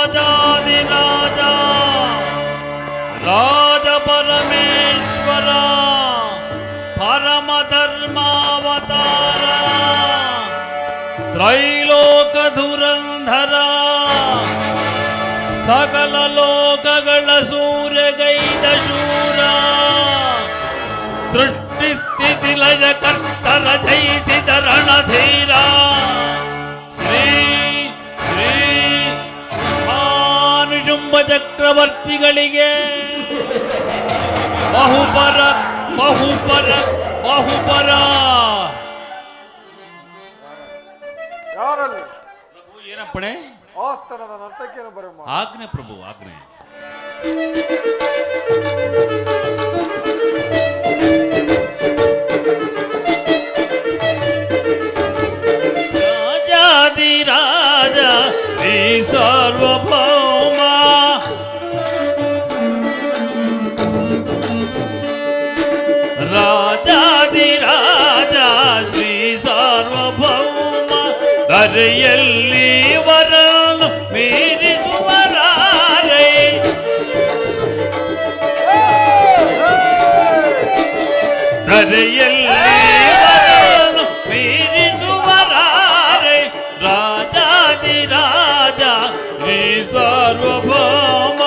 ಮಹಾರಾಜಾದಿರಾಜ ರಾಜ ಪರಮೇಶ್ವರ ಪರಮ ಧರ್ಮಾವತಾರ ತ್ರೈಲೋಕ ಧುರಂಧರ ಸಕಲ ಲೋಕಗಳ ಸೂರ್ಯಗೈದ ಶೂರ ಸೃಷ್ಟಿ ಸ್ಥಿತಿ ಲಯ ಕರ್ತರ ಜಯಿಸಿದ ರಣಧೀರ ಶ್ರೀ ಶ್ರೀ ಭಾನುಶುಂಭ ಚಕ್ರವರ್ತಿಗಳಿಗೆ ಬಹುಪರ ಬಹುಪರ ಬಹುಪರ. ಯಾರಲ್ಲಿ ಪ್ರಭು ಏನಪ್ಪಣೆ? ಆಸ್ತನದ ನರ್ತಕಿಯನ್ನು ಬರಮ್ಮ. ಆಜ್ಞೆ ಪ್ರಭು ಆಜ್ಞೆ. ರಾಜಾದಿರಾಜ ಶ್ರೀ ಸಾರ್ವಭೌಮ ರಾಜಾದಿರಾಜ ಶ್ರೀ ಸಾರ್ವಭೌಮ ಧರೆಯಲ್ಲಿ ವರನು ಮೀರಿಸುವರಾರೇ ಧರೆಯಲ್ಲಿ ವರನು ಮೀರಿಸುವರಾರೇ ರಾಜಾದಿರಾಜ ಶ್ರೀ ಸಾರ್ವಭೌಮ.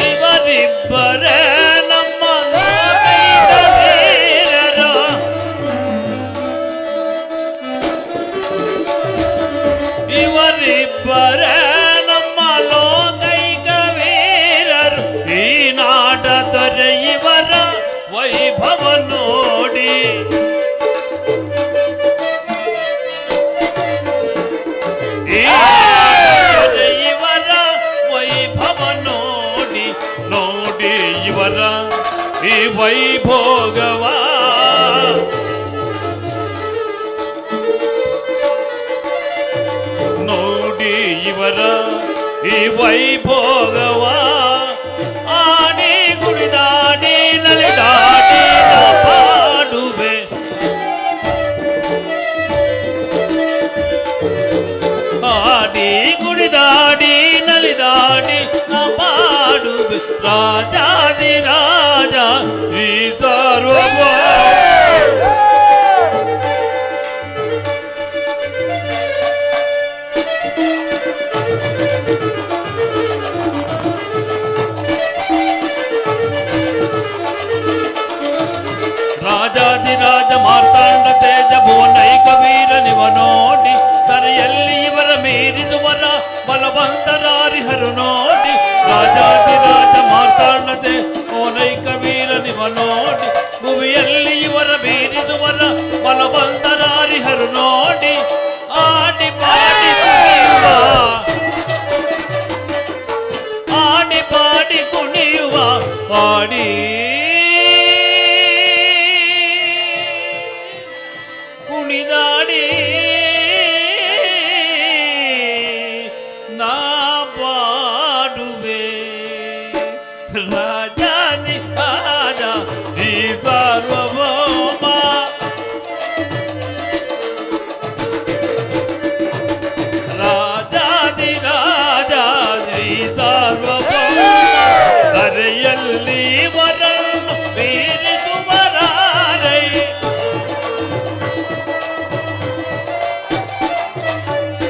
ಇವರಿಬ್ಬರೇ ನಮ್ಮ ಲೋಕೈಕ ವೀರರು ಇವರಿಬ್ಬರೇ ನಮ್ಮ ಲೋಕೈಕ ವೀರರು ಈ ನಾಡ ದೊರೆಯುವರ ವೈಭವ ನೋಡಿ ಇವರ ವೈಭವ ನೋಡಿ ನೋಡಿ ಇವರ ಈ ವೈಭೋಗವ ನೋಡಿ ಇವರ ಈ ವೈಭೋಗವ ಆಡಿ ಗುಡಿದಾಡಿ ನಲಿದಾಡಿ ನಾ ಪಾಡುವೆ ಆಡಿ ಗುಡಿದಾಡಿ ನಲಿದಾಡಿ ನಾ ಪಾಡುವೆ ರಾಜಾದಿರಾಜ ಶ್ರೀ ಸಾರ್ವಭೌಮ. ರಾಜಾದಿರಾಜ ಮಾರ್ತಾಂಡ ತೇಜ ಭುವನೈಕ ವೀರ ನಿವ ನೋಡಿ ತರೆಯಲ್ಲಿ ಇವರ ಮೀರಿದುವರ ಬಲವಂತರಾರಿಹರು ನೋಡಿ ರಾಜಾದಿರಾಜ ಮಾರ್ತಾಂಡ ತೇಜ ಭುವನೈಕ ವೀರ ನಿವ ನೋಡಿ ಭುವಿಯಲ್ಲಿ ಇವರ ಮೀರಿದುವರ ಬಲವಂತರಾರಿಹರು ನೋಡಿ ಆಡಿ ಪಾಡಿ ಕುಣಿಯುವ ಆಡಿ ಪಾಡಿ ಕುಣಿಯುವ ಆಡಿ ಕುಣಿದಾಡಿ ನಾ ಪಾಡುವೆ ರಾಜಾದಿರಾಜ ಶ್ರೀ ಸಾರ್ವಭೌಮ. ರಾಜಾದಿರಾಜ ಶ್ರೀ ಸಾರ್ವಭೌಮ ಧರೆಯಲ್ಲಿ ವರನು ಮೀರಿಸುವರಾರೈ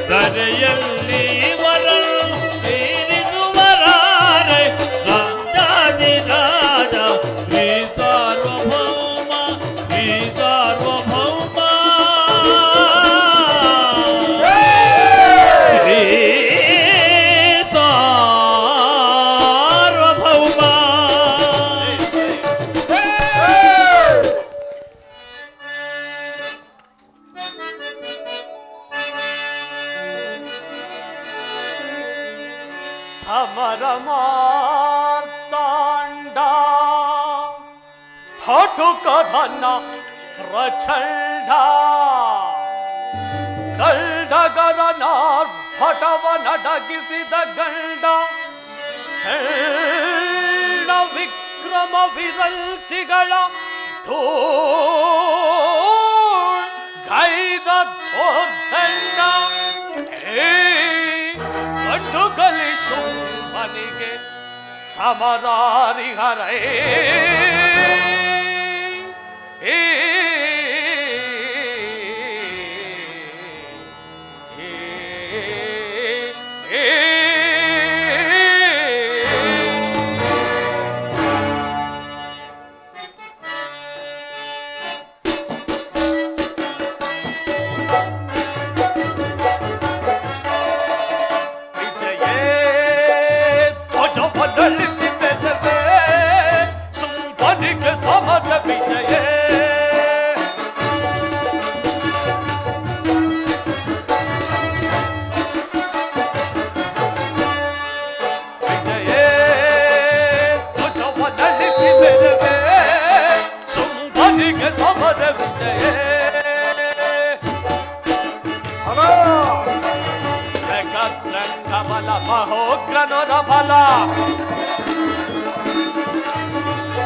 ಧರೆಯಲ್ಲಿ ವರನು ಮೀರಿಸುವರಾರೈ ರಾಜಾದಿರಾಜ ಶ್ರೀ ಸಾರ್ವಭೌಮ ಶ್ರೀ ಸಾರ್ವಭೌಮ ಶ್ರೀ ಸಾರ್ವಭೌಮ. ಸಮರ ಮಾರ್ತಾಂಡ ಫಟುಕಧನ ಪ್ರಚಂಡ ದಲ್ಡಗರನಾರ್ಭಟವ ನಡಗಿಸಿದ ಗಂಡ ಚಂಡ ವಿಕ್ರಮ ವಿರಲ್ಚಿಗಳ ಗೈದ ಧೋರ್ಧಂಡ ಗಂಡು ಕಲಿಸು ಮನಿಗೆ ಸಮರಾರಿಹರೇ ಮಹೋಗ್ರನರ ಬಲ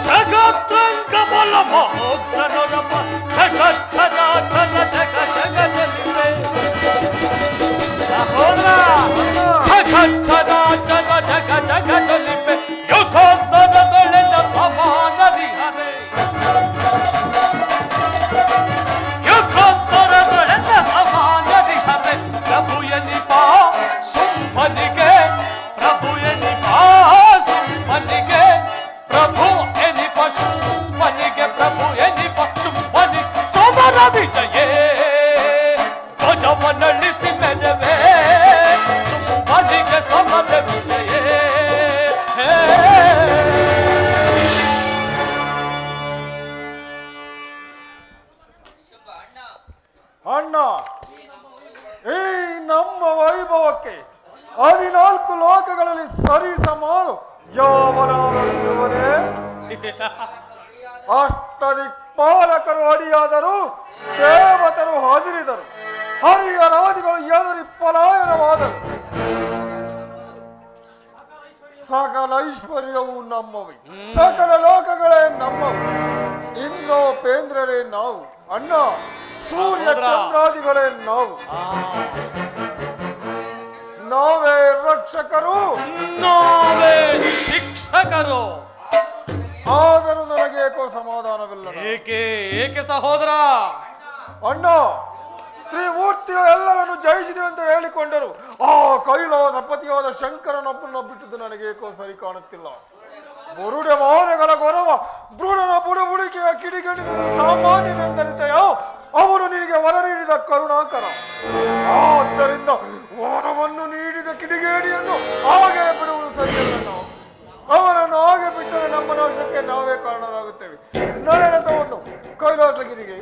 ಜಗತ್ರಂಗ ಬಲ ಮಹೋಗ್ರನರ ಬಲ ಜಗಜ್ಜನಾಥನ ಜಗಜಗದಲ್ಲಿವೆ ಸಹೋದರ ಜಗಜ್ಜನಾಥನ ಜಗಜಗದಲ್ಲಿವೆ ಯುಗೋತ್ತರದೊಳೆದ ಸಮಾನರಿಹರೆ ಯುಗೋತ್ತರದೊಳೆದ ಸಮಾನರಿಹರೆ ಪ್ರಭು ಎನಿಪ ಸುಂಬನಿಗೆ ಪ್ರಭು ಎನಿಪ ಸುಂಬನಿಗೆ ಪ್ರಭು ಎನಿಪ ಸುಂಬನಿಗೆ ಪ್ರಭು ಎನಿಪ ಸುಂಬನಿ ಸೋಮರ ವಿಜಯೇ ಧ್ವಜವನ್ನಳಿಸಿ ಮೆರವೇ ಸುಂಬನಿಗೆ ಸಮರ ವಿಜಯೇ ಅಣ್ಣ ಈ ನಮ್ಮ ವೈಭವಕ್ಕೆ 14 ಲೋಕಗಳಲ್ಲಿ ಸರಿ ಸಮಾನು ಯಾವನಾದರಿರುವನೇ ಅಷ್ಟದಿಕ್ಪಾಲಕರು ಅಡಿಯಾದರು ದೇವತರು ಹಾದಿರಿದರು ಹರಿಹರಾದಿಗಳು ಎದುರಿ ಪಲಾಯನವಾದರು ಸಕಲ ಐಶ್ವರ್ಯವು ನಮ್ಮವೇ ಸಕಲ ಲೋಕಗಳೇ ನಮ್ಮವು ಇಂದ್ರೋಪೇಂದ್ರರೇ ನಾವು ಅಣ್ಣ ಸೂರ್ಯ ಚಂದ್ರಾದಿಗಳೇ ನಾವು ನಾವೇ ರಕ್ಷಕರು ನಾವೇ ಶಿಕ್ಷಕರು ಆದರೂ ನನಗೇಕೋ ಸಮಾಧಾನವಿಲ್ಲ ಏಕೆ ಏಕೆ ಸಹೋದರ ಅಣ್ಣ ತ್ರಿಮೂರ್ತಿಗಳು ಎಲ್ಲರನ್ನು ಜಯಿಸಿದೆ ಅಂತ ಹೇಳಿಕೊಂಡರು ಆ ಕೈಲಾಸಪತಿಯಾದ ಶಂಕರನೊಬ್ಬನ ಬಿಟ್ಟದ್ದು ನನಗೇಕೋ ಸರಿ ಕಾಣುತ್ತಿಲ್ಲ ಬುರುಡೆ ಮೌನಗಳ ಗೌರವ ಬೃಢನ ಬುಡಬುಡಿಕೆಯ ಕಿಡಿಗಣ್ಣಿನ ಸಾಮಾನ್ಯನೆಂದರಿತೆಯೋ ಅವನು ನಿನಗೆ ವರ ನೀಡಿದ ಕರುಣಾಕರ ಆದ್ದರಿಂದ ವರವನ್ನು ನೀಡಿದ ಕಿಡಿಗೇಡಿಯನ್ನು ಹಾಗೆ ಬಿಡುವುದು ಸರಿಯಲ್ಲ ನಾವು ಅವನನ್ನು ಹಾಗೆ ಬಿಟ್ಟರೆ ನಮ್ಮ ನಾಶಕ್ಕೆ ನಾವೇ ಕಾರಣರಾಗುತ್ತೇವೆ ನಡೆರಥವನ್ನು ಕೈಲಾಸಗಿರಿಗೆ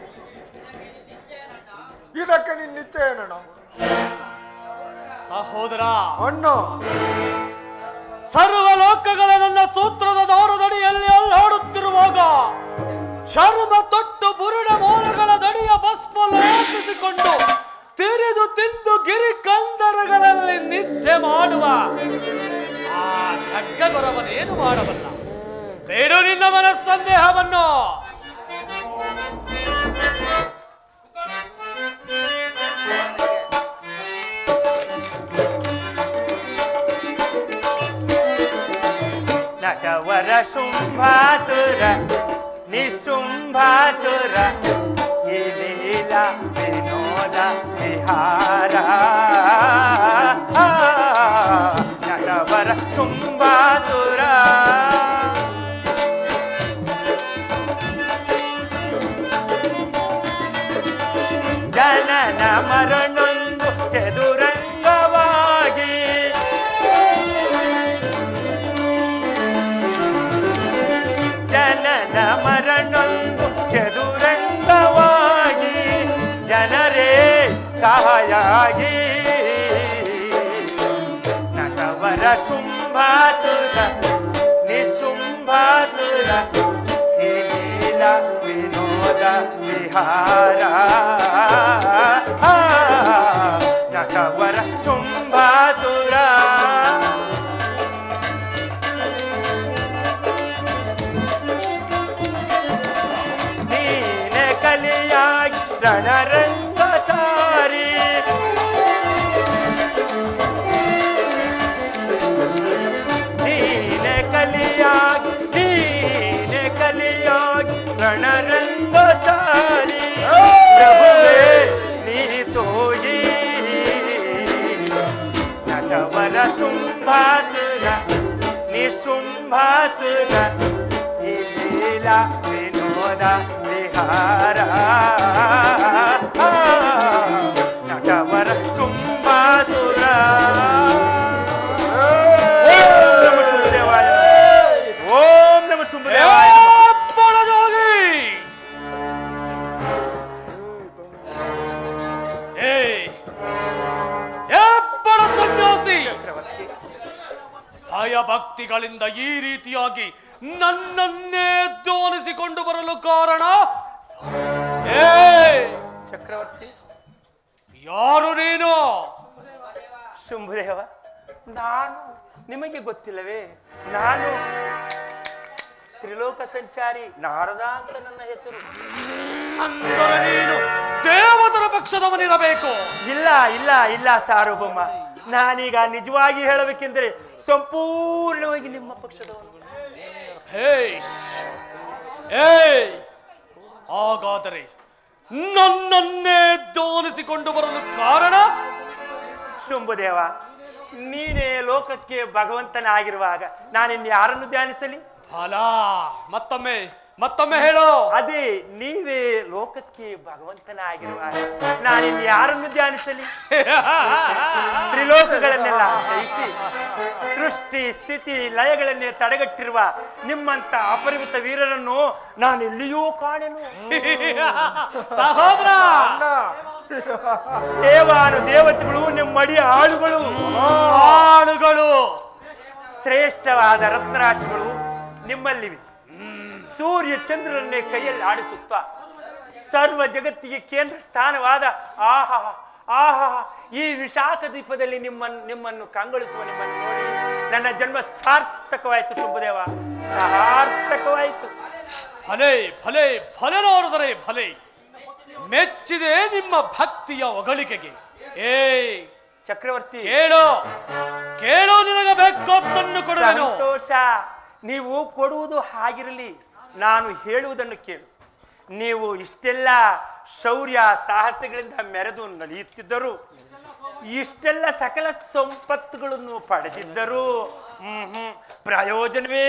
ಇದಕ್ಕೆ ನಿನ್ನ ನಿಶ್ಚಯ ಏನಣ್ಣ ಸಹೋದರ ಅಣ್ಣ ಸರ್ವ ಲೋಕಗಳ ನನ್ನ ಸೂತ್ರದ ದೌರದಡಿಯಲ್ಲಿ ಅಲ್ಲಾಡುತ್ತಿರುವಾಗ ಚರ್ಮ ತೊಟ್ಟು ಬುರುಡ ಮೋರಗಳ ದಡಿಯ ಭಸ್ಮ ಲೇಪಿಸಿಕೊಂಡು ತಿರಿದು ತಿಂದು ಗಿರಿ ಕಂದರಗಳಲ್ಲಿ ನಿದ್ದೆ ಮಾಡುವ ಆ ಖಡ್ಗಗೊರವನೇನು ಮಾಡಬಲ್ಲ ಬೇಡು ನಿನ್ನ ಮನಸ್ಸಂದೇಹವನ್ನು ನಟವರ ಶುಂಭಾಸುರ ನಿಶುಂಭಾಸುರ ಈ ಲೀಲಾ ವಿನೋದ ವಿಹಾರ ನಟವರ ಶುಂಭಾಸುರ ಜನನ ಮರಣೊಂದು ಚದುರಂಗವಾಗಿ ಜನನ ಮರಣೊಂದು ಚದುರಂಗವಾಗಿ ಜನರೇ ಸಹಾಯಾಗಿ ನಟವರ ಶುಂಭಾಸುರ ನಿಶುಂಭಾಸುರ ಈ ಲೀಲಾ ವಿನೋದ ವಿಹಾರ ಕಲಿಯಾಗಿ ರಣರಂಗ ಸಾರಿ ನೀನೆ ಕಲಿಯಾಗಿ ರಣರಂಗ ಸಾರಿ ಪ್ರಭುವೇ ನೀ ತೋಯಿ ನಟವರ ಶುಂಭಾಸುರ ನಿಶುಂಭಾಸುರ ಈ ಲೀಲಾ ವಿನೋದ ವಿಹಾರ ನಟವರ ಶುಂಭಾಸುರ ಓಂ ನಮ ಶುಂಭದೇವಾಯ ಭಯ ಭಕ್ತಿಗಳಿಂದ ಈ ರೀತಿಯಾಗಿ ನನ್ನನ್ನೇ ಧ್ವನಿಸಿಕೊಂಡು ಬರಲು ಕಾರಣ ಚಕ್ರವರ್ತಿ ಯಾರು ನೀನು? ಶುಂಭದೇವ, ನಾನು ನಿಮಗೆ ಗೊತ್ತಿಲ್ಲವೇ? ನಾನು ತ್ರಿಲೋಕ ಸಂಚಾರಿ ನಾರದ ಅಂತ ನನ್ನ ಹೆಸರು. ಅಂದರೆ ನೀನು ದೇವತರ ಪಕ್ಷದವನಿರಬೇಕು. ಇಲ್ಲ ಇಲ್ಲ ಇಲ್ಲ ಸಾರ್ವಭೌಮ, ನಾನೀಗ ನಿಜವಾಗಿ ಹೇಳಬೇಕೆಂದರೆ ಸಂಪೂರ್ಣವಾಗಿ ನಿಮ್ಮ ಪಕ್ಷದವನು. ಹಾಗಾದರೆ ನನ್ನನ್ನೇ ಧ್ವನಿಸಿಕೊಂಡು ಬರಲು ಕಾರಣ? ಶುಂಭದೇವ, ನೀನೇ ಲೋಕಕ್ಕೆ ಭಗವಂತನಾಗಿರುವಾಗ ನಾನಿನ್ಯಾರನ್ನು ಧ್ಯಾನಿಸಲಿ? ಅಲ ಮತ್ತೊಮ್ಮೆ ಹೇಳೋ. ಅದೇ ನೀವೇ ಲೋಕಕ್ಕೆ ಭಗವಂತನಾಗಿರುವಾಗ ನಾನಿನ್ಯಾರನ್ನು ಧ್ಯಾನಿಸಲಿ? ತ್ರಿಲೋಕಗಳನ್ನೆಲ್ಲ ಜಯಿಸಿ ಸೃಷ್ಟಿ ಸ್ಥಿತಿ ಲಯಗಳನ್ನೇ ತಡೆಗಟ್ಟಿರುವ ನಿಮ್ಮಂತ ಅಪರಿಮಿತ ವೀರರನ್ನು ನಾನೆಲ್ಲಿಯೂ ಕಾಣೆನು. ಸಹೋದರ, ದೇವಾನು ದೇವತೆಗಳು ನಿಮ್ಮಡಿ ಆಳುಗಳು ಶ್ರೇಷ್ಠವಾದ ರತ್ನರಾಶಿಗಳು ನಿಮ್ಮಲ್ಲಿವೆ. ಸೂರ್ಯ ಚಂದ್ರರನ್ನೇ ಕೈಯಲ್ಲಿ ಆಡಿಸುತ್ತಾ ಸರ್ವ ಜಗತ್ತಿಗೆ ಕೇಂದ್ರ ಸ್ಥಾನವಾದ ಈ ವಿಶಾಖ ದೀಪದಲ್ಲಿ ನಿಮ್ಮನ್ನು ಕಂಗೊಳಿಸುವ ನಿಮ್ಮನ್ನು ನೋಡಿ ನನ್ನ ಜನ್ಮ ಸಾರ್ಥಕವಾಯಿತು ಶುಭದೇವ, ಸಾರ್ಥಕವಾಯಿತು. ಭಲೆ ನೋಡಿದರೆ ಭಲೆ ಮೆಚ್ಚಿದೆ ನಿಮ್ಮ ಭಕ್ತಿಯ ಹೊಗಳಿಕೆಗೆ. ಚಕ್ರವರ್ತಿ, ಕೇಳೋ ನಿನಗೆ ಬೇಕಾದ್ದನ್ನು ಕೊಡುವೆನು. ಸಂತೋಷ. ನೀವು ಕೊಡುವುದು ಹಾಗಿರಲಿ, ನಾನು ಹೇಳುವುದನ್ನು ಕೇಳು. ನೀವು ಇಷ್ಟೆಲ್ಲ ಶೌರ್ಯ ಸಾಹಸಗಳಿಂದ ಮೆರೆದು ನಡೆಯುತ್ತಿದ್ದರು, ಇಷ್ಟೆಲ್ಲ ಸಕಲ ಸಂಪತ್ತುಗಳನ್ನು ಪಡೆದಿದ್ದರು, ಪ್ರಯೋಜನವೇ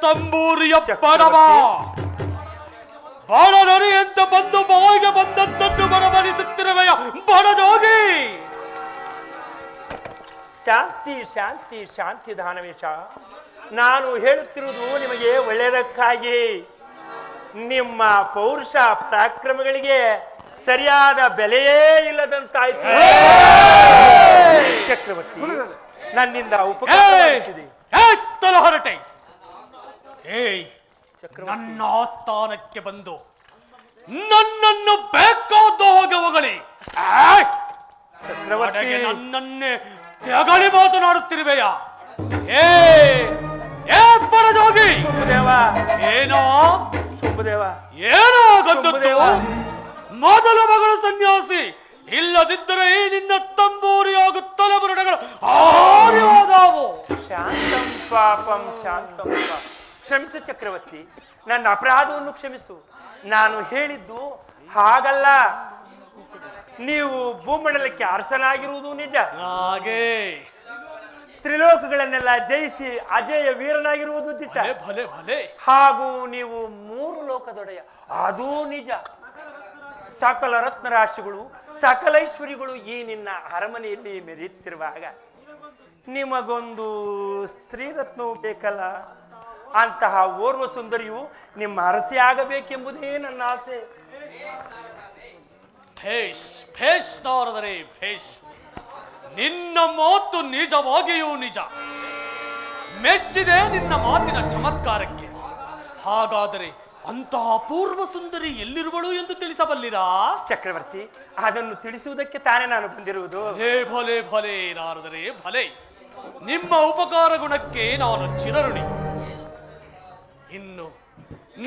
ತಂಬೂರಿಯ ಪಡವ ಬಾಣನರಿ ಅಂತ ಬಂದು ಬಾಯಿಗೆ ಬಂದದ್ದನ್ನು ಬಡಬಡಿಸುತ್ತಿರುವೆಯ ಬಡದೋಗಿ. ಶಾಂತಿ ಶಾಂತಿ ಶಾಂತಿ ದಾನವೇಶ, ನಾನು ಹೇಳುತ್ತಿರುವುದು ನಿಮಗೆ ಒಳ್ಳೆಯದಕ್ಕಾಗಿ. ನಿಮ್ಮ ಪೌರುಷ ಪರಾಕ್ರಮಗಳಿಗೆ ಸರಿಯಾದ ಬೆಲೆಯೇ ಇಲ್ಲದಂತಾಯ್ತು. ಚಕ್ರವರ್ತಿ, ನನ್ನಿಂದ ಉಪಕಾರ ಹೊರಟೆ. ನನ್ನ ಆಸ್ಥಾನಕ್ಕೆ ಬಂದು ನನ್ನನ್ನು ಬೇಕಾದ ಹೋಗಿ ಹೊಗಳಿ ಚಕ್ರವರ್ತಿ ನನ್ನನ್ನೇ ತೆಗಳಿ ಮಾತನಾಡುತ್ತಿರುವೆಯ? ಬಡದೋಗಿ ಶುಭದೇವ, ಏನೋ ಶುಭದೇವ, ಏನೋ ಗದ್ದದ್ದು. ಮೊದಲ ಮಗಳು ಸನ್ಯಾಸಿ, ಇಲ್ಲದಿದ್ದರೆ ಈ ನಿನ್ನ ತಂಬೂರಿಯಾಗ ತಲೆಬುರುಡೆಗಳು ಆರ್ಯವಾದವು. ಶಾಂತಂ ಪಾಪಂ ಶಾಂತಂ ಪಾಪ. ಕ್ಷಮಿಸು ಚಕ್ರವರ್ತಿ, ನನ್ನ ಅಪರಾಧವನ್ನು ಕ್ಷಮಿಸು. ನಾನು ಹೇಳಿದ್ದು ಹಾಗಲ್ಲ. ನೀವು ಭೂಮಂಡಲಕ್ಕೆ ಅರಸನಾಗಿರುವುದು ನಿಜ, ಹಾಗೆ ತ್ರಿಲೋಕಗಳನ್ನೆಲ್ಲ ಜಯಿಸಿ ಅಜೇಯ ವೀರನಾಗಿರುವುದು ದಿಟ್ಟ, ಹಾಗೂ ನೀವು 3 ಲೋಕದೊಡೆಯ, ಅದೂ ನಿಜ. ಸಕಲ ರತ್ನರಾಶಿಗಳು ಸಕಲ ಐಶ್ವರ್ಯಗಳು ಈ ನಿನ್ನ ಅರಮನೆಯಲ್ಲಿ ಮೆರೆಯುತ್ತಿರುವಾಗ ನಿಮಗೊಂದು ಸ್ತ್ರೀ ರತ್ನವು ಬೇಕಲ್ಲ. ಅಂತಹ ಓರ್ವ ಸುಂದರಿಯು ನಿಮ್ಮ ಅರಸಿ ಆಗಬೇಕೆಂಬುದೇ ನನ್ನ ಆಸೆ. ನಿನ್ನ ಮಾತು ನಿಜವಾಗಿಯೂ ನಿಜ. ಮೆಚ್ಚಿದೆ ನಿನ್ನ ಮಾತಿನ ಚಮತ್ಕಾರಕ್ಕೆ. ಹಾಗಾದರೆ ಅಂತಹ ಅಪೂರ್ವ ಸುಂದರಿ ಎಲ್ಲಿರುವಳು ಎಂದು ತಿಳಿಸಬಲ್ಲಿರಾ? ಚಕ್ರವರ್ತಿ, ಅದನ್ನು ತಿಳಿಸುವುದಕ್ಕೆ ತಾನೇ ನಾನು ಬಂದಿರುವುದು. ಭಲೆ ನಾರದರೆ ಭಲೆ. ನಿಮ್ಮ ಉಪಕಾರ ಗುಣಕ್ಕೆ ನಾನು ಚಿರಋಣಿ. ಇನ್ನು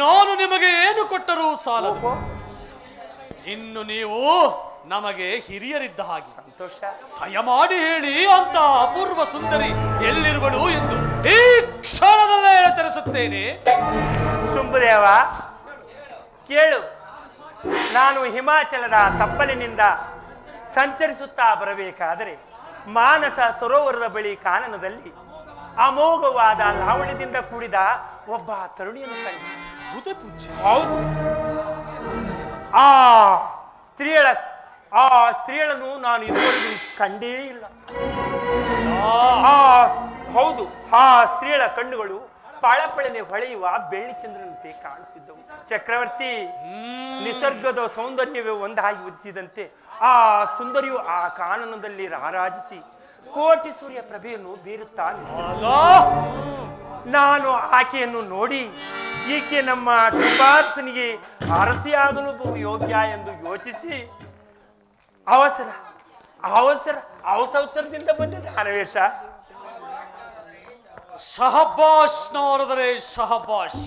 ನಾನು ನಿಮಗೆ ಏನು ಕೊಟ್ಟರೂ ಸಾಲದು. ಇನ್ನು ನೀವು ನಮಗೆ ಹಿರಿಯರಿದ್ದ ಹಾಗೆ. ಸಂತೋಷ. ದಯಮಾಡಿ ಹೇಳಿ ಅಂತ ಅಪೂರ್ವ ಸುಂದರಿ ಎಲ್ಲಿರುವಳು ಎಂದು ಈ ಕ್ಷಣದಲ್ಲೇ ತಿಳಿಸುತ್ತೇನೆ. ಶುಂಭದೇವ ಕೇಳು. ನಾನು ಹಿಮಾಚಲದ ತಪ್ಪಲಿನಿಂದ ಸಂಚರಿಸುತ್ತಾ ಬರಬೇಕಾದರೆ ಮಾನಸ ಸರೋವರದ ಬಳಿ ಕಾನನದಲ್ಲಿ ಅಮೋಘವಾದ ಲಾವಣ್ಯದಿಂದ ಕೂಡಿದ ಒಬ್ಬ ತರುಣಿಯನ್ನು ಕಂಡೆ. ಹೌದು, ಆ ಸ್ತ್ರೀಗಳನ್ನು ನಾನು ಇದುವರೆಗೂ ಕಂಡೇ ಇಲ್ಲ. ಹೌದು, ಆ ಸ್ತ್ರೀಯಳ ಕಣ್ಣುಗಳು ಪಳಪಳನೆ ಹೊಳೆಯುವ ಬೆಳ್ಳಿ ಚಂದ್ರನಂತೆ ಕಾಣುತ್ತಿದ್ದವು. ಚಕ್ರವರ್ತಿ, ನಿಸರ್ಗದ ಸೌಂದರ್ಯವೇ ಒಂದಾಗಿ ಉದಿಸಿದಂತೆ ಆ ಸುಂದರಿಯು ಆ ಕಾನನದಲ್ಲಿ ರಾರಾಜಿಸಿ ಕೋಟಿ ಸೂರ್ಯ ಪ್ರಭೆಯನ್ನು ಬೀರುತ್ತಾನೆ. ನಾನು ಆಕೆಯನ್ನು ನೋಡಿ ಈಕೆ ನಮ್ಮ ಶಿಫಾರಸನಿಗೆ ಅರಸಿಯಾಗಲು ಬಹು ಯೋಗ್ಯ ಎಂದು ಯೋಚಿಸಿ ಅವಸರದಿಂದ ಬಂದಿದ್ದ ಹರವೇಶ. ಶಹಬಾಷ್ ನಾರದರೆ ಶಹಬಾಷ್.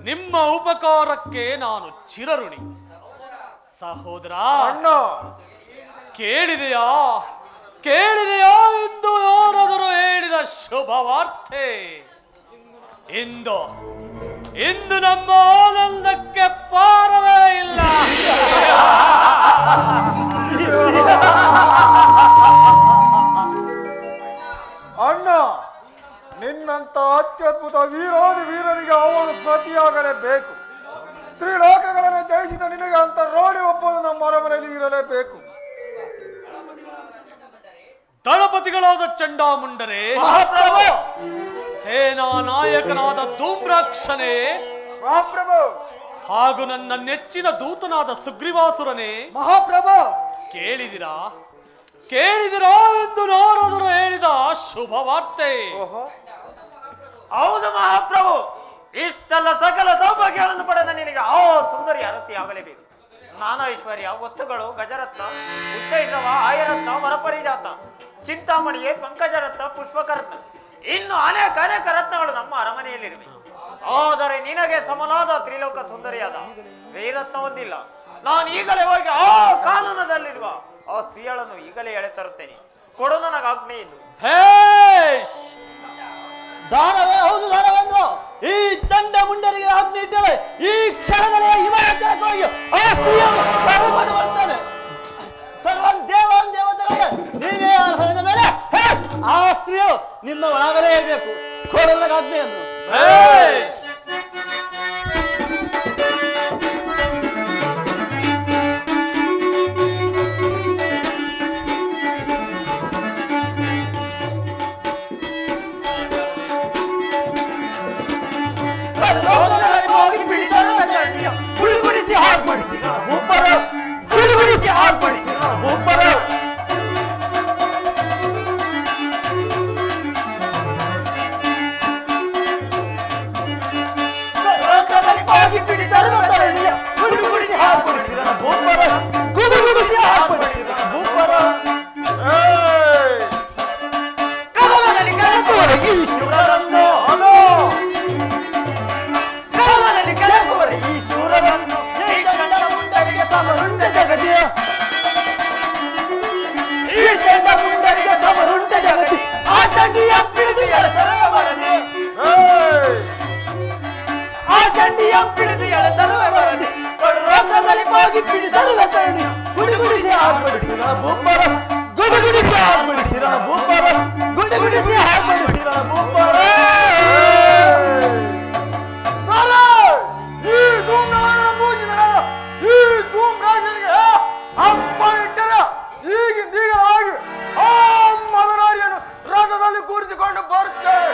ನಿಮ್ಮ ಉಪಕಾರಕ್ಕೆ ನಾನು ಚಿರಋಣಿ. ಸಹೋದರ, ಕೇಳಿದೆಯಾ ಎಂದು ಯಾರಾದರೂ ಹೇಳಿದ ಶುಭ ವಾರ್ತೆ? ಇಂದು ನಮ್ಮ ಆನಂದಕ್ಕೆ ಪಾರವೇ ಇಲ್ಲ. ಅಣ್ಣ, ನಿನ್ನಂತ ಅತ್ಯದ್ಭುತ ವೀರಾದಿ ವೀರನಿಗೆ ಅವಳು ಸತಿಯಾಗಲೇಬೇಕು. ತ್ರಿಲೋಕಗಳನ್ನು ಜಯಿಸಿದ ನಿನಗೆ ಅಂತ ರೋಡಿ ಒಬ್ಬಳು ನಮ್ಮ ಅರಮನೆಯಲ್ಲಿ ಇರಲೇಬೇಕು. ದಳಪತಿಗಳಾದ ಚಂಡಾಮುಂಡರೇ, ಮಹಾಪ್ರಭು, ಸೇನಾ ನಾಯಕನಾದ ಧೂಮ್ರಾಕ್ಷನೇ, ಮಹಾಪ್ರಭು, ಹಾಗೂ ನನ್ನ ನೆಚ್ಚಿನ ದೂತನಾದ ಸುಗ್ರೀವಾಸುರನೇ, ಮಹಾಪ್ರಭು, ಕೇಳಿದಿರಾ ಎಂದು ನಾರದರು ಹೇಳಿದ ಶುಭ ವಾರ್ತೆ? ಹೌದು ಮಹಾಪ್ರಭು. ಇಷ್ಟೆಲ್ಲ ಸಕಲ ಸೌಭಾಗ್ಯಗಳನ್ನು ಪಡೆದ ನಿನಗೆ ಆ ಸುಂದರಿ ಅರಸಿ ಆಗಲೇಬೇಕು. ನಾನಾ ಐಶ್ವರ್ಯ ವಸ್ತುಗಳು, ಗಜರತ್ನ, ಉತ್ತೈಷವ, ಆಯರತ್ನ, ವರಪರಿಜಾತ, ಚಿಂತಾಮಣಿಯೇ, ಪಂಕಜರತ್ನ, ಪುಷ್ಪಕರತ್ನ, ಇನ್ನು ಅನೇಕ ರತ್ನಗಳು ನಮ್ಮ ಅರಮನೆಯಲ್ಲಿರುವೆ. ಆದರೆ ನಿನಗೆ ಸಮನಾದ ತ್ರಿಲೋಕ ಸುಂದರಿಯಾದ ಶ್ರೀರತ್ನ ಒಂದಿಲ್ಲ. ನಾನು ಈಗಲೇ ಹೋಗಿ ಆ ಕಾನೂನದಲ್ಲಿರುವ ಆ ಸ್ತ್ರೀಗಳನ್ನು ಈಗಲೇ ಎಳೆ ತರುತ್ತೇನೆ. ಕೊಡು ನನಗೆ ಆಜ್ಞೆಯನ್ನು. ದಾನವೇ ಹೌದು ದಾನವೇಂದ್ರ, ಈ ತಂಡ ಮುಂಡರಿಗೆ ಆಜ್ಞೆ ಇಟ್ಟರೆ ಈ ಕ್ಷಣದಲ್ಲಿ ಹಿಮಾಚಲಕ್ಕೆ ಹೋಗಿ ಆ ಸ್ತ್ರೀಯನ್ನು ಕರೆದುಕೊಂಡು ಬರ್ತಾನೆ. ಸರ್ವನ್ ದೇವತೆಗಳಿಗೆ ನೀವೇ ಅರ್ಹನ ಮೇಲೆ ಆ ಸ್ತ್ರೀಯು ನಿನ್ನ ಒಳಗಲೇಬೇಕು. ಕೊಡಲಾಗ ಆಜ್ಞೆಯನ್ನು. ಗುಡಿಗುಡಿಸಿ ಹಾರ್ಪಡಿಸಿ ಕೂರಿಸಿಕೊಂಡು ಬರುತ್ತೇವೆ.